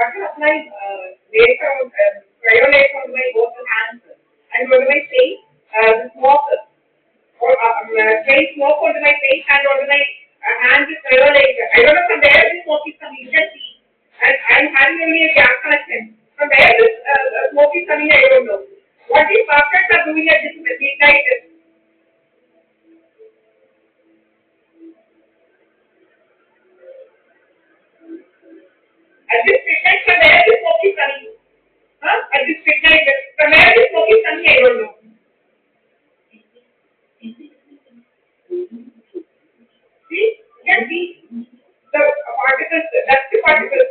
started applying later on, cryolates on my both hands. And what do I say? The smoke or say smoke onto my face and onto my hands is cryolate. I don't know from where this smoke is coming. You can see. And I'm having only a gas connection. From where this smoke is coming, I don't know. What these bastards are doing at this midnight? At this midnight, from where this smoke is coming? Huh? At this midnight, from where this smoke is coming, I don't know. See, you can see the particles, that's the particles.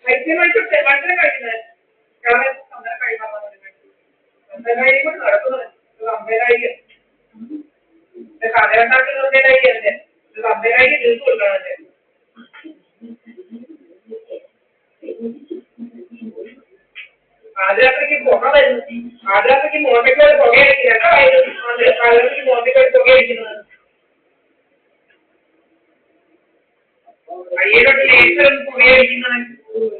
വൈദ്യമായിട്ട് മണ്ഡലം കഴിക്കുന്നത് കാരണം അങ്ങനെ കഴിക്കാൻ അമ്പേനായി കൊണ്ട് നടക്കുന്നത് അമ്പേനായി കഥയുണ്ടാക്കുന്ന അമ്പേനായി അല്ലേ അമ്പേനായി juice കൊടുക്കണല്ലേ ആദ്രാത്രിക്ക് പുക വരുന്നു ആദ്രാത്രിക്ക് മോന്തയ്ക്കോട് പുകയടിക്കുന്നത് കേട്ടോ ആദ്രാത്രിക്ക് മോന്തയ്ക്കോട് പുകയടിക്കുന്നത് കയ്യിലോട്ട് ലേസറും പുകയടിക്കുന്നത്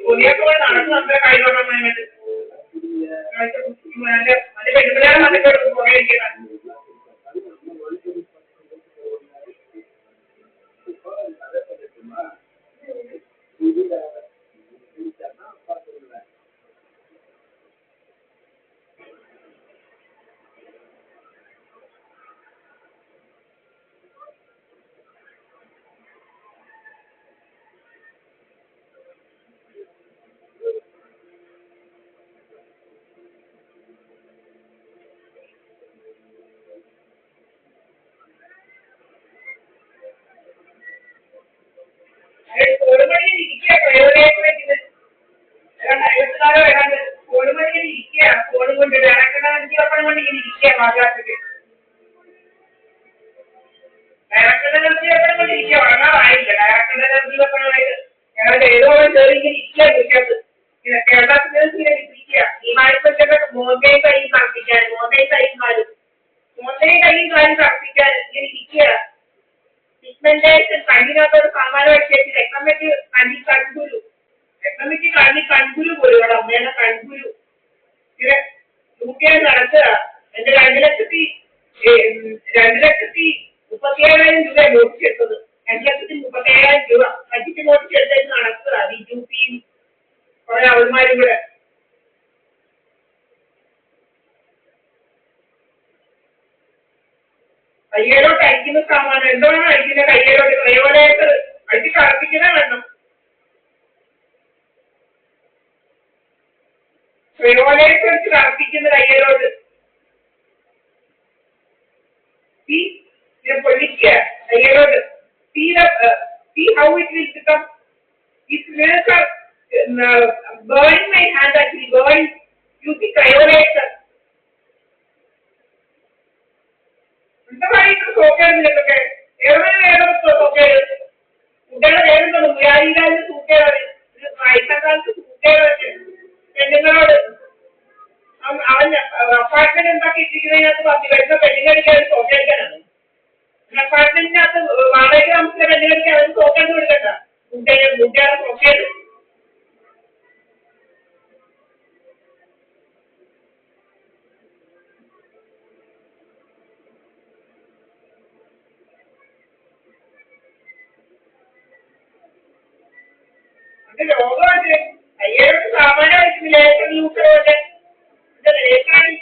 പുതിയൊക്കെ നടന്നു നമ്മുടെ കയ്യിലോട്ട് വേണ്ടിട്ട് മറ്റേ പെൺപിള്ളേരെ മറ്റേ പുകയടിക്കുന്നത് ഒരു മണിക്ക് ഇരിക്കുക പ്രയോജനം വെക്കുന്നത് ഏതാണ്ട് 54 ഏതാണ്ട് ഒരു മണിക്ക് ഇരിക്കുക ഫോണും കൊണ്ട് ഡയറക്ടറിനെ കൊണ്ട് ഇങ്ങനെ ഇരിക്കുക മാതാപിതാക്കൾ ഡയറക്ടറിനെ കൊണ്ട് ഇരിക്കുക ഉറങ്ങാറായില്ല ഡയറക്ടറിനെ ഞങ്ങളുടെ ഏതോ കയറി ഇങ്ങനെ ഇരിക്കുക കുറ്റത്ത് ഇങ്ങനെ കേരളത്തിൽ ഇങ്ങനെ ഇരിക്കുക ഈ വായ്പൊക്കെ മോന്തയും കൈയും തർപ്പിക്കാൻ മോന്തയും കൈയും തർപ്പിക്കാൻ ഇങ്ങനെ ഇരിക്കുക പിഗ്മെന്റേഷൻ കണ്ണിനകത്തൊരു സമാനമായിട്ട് ചേച്ചി രക്തമ്മയ്ക്ക് കൺകുരു പോലും ഇവിടെ അമ്മയുടെ കൺകുരു ഇങ്ങനെ യൂകെയിൽ നടക്കുക എന്റെ 2,37,000 രൂപ മോടിച്ചെടുത്തത് 2,37,000 രൂപ പറ്റിച്ച് മോടിച്ചെടുത്തേക്ക് നടക്കുക ഈ യൂപിയും കുറെ അവന്മാരും കൂടെ കയ്യിലോട്ട് അടിക്കുന്ന സാമാനം എന്താണ് അടിക്കുന്ന കയ്യിലോട്ട് ക്രയോലായിട്ട് അടിച്ച് കറപ്പിക്കുന്ന വേണം ക്രയോലായിട്ട് അടിച്ച് കറപ്പിക്കുന്ന കയ്യിലോട്ട് പൊള്ളിക്കുക കയ്യിലോട്ട് see how it will become these nails are burning my hand actually burning using cryolator എന്തായിട്ട് സോക്കേടുന്നതൊക്കെ ഏതൊക്കെ സോക്കേട് കുട്ടികളുടെ പേരെന്താണ് വ്യാധികാലിന് സൂക്കേടാണ് വയസ്സക്കാലത്ത് സൂക്കേടൊക്കെ പെണ്ണുങ്ങളോട് അവൻ അപ്പാർട്ട്മെന്റ് ഉണ്ടാക്കി ഇട്ടിരിക്കുന്നതിനകത്ത് പറഞ്ഞു വരുന്ന പെണ്ണുങ്ങളിക്കാൻ സോക്കേടിക്കാനാണ് അപ്പാർട്ട്മെന്റിനകത്ത് വാടക താമസിച്ച പെണ്ണുങ്ങൾക്ക് അവന് സോക്കേട് കൊടുക്കണ്ട കുട്ടികളെ സോക്കേട് ലോകമല്ലേ അയ്യായിരം സാമാന്യമായിട്ട് ലേസർ യൂസറോടെ ലേസറാണ്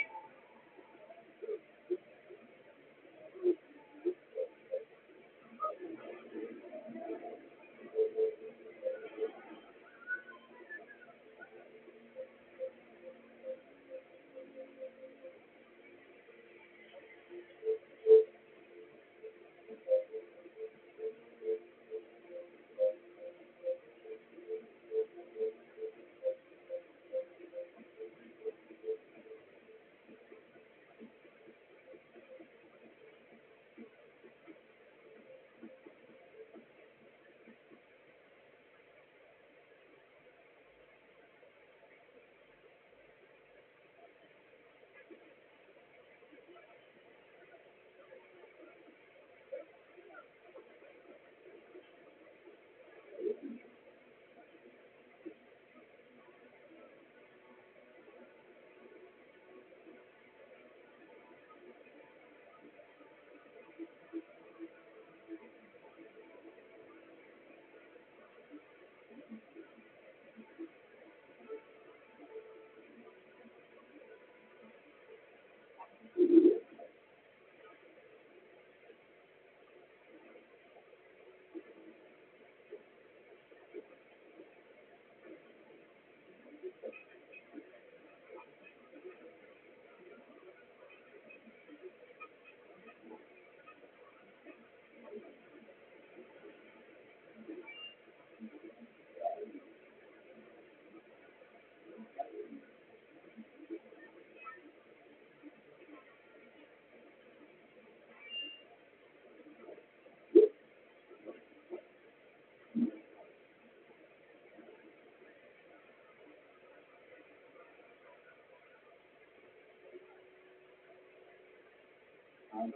Yeah.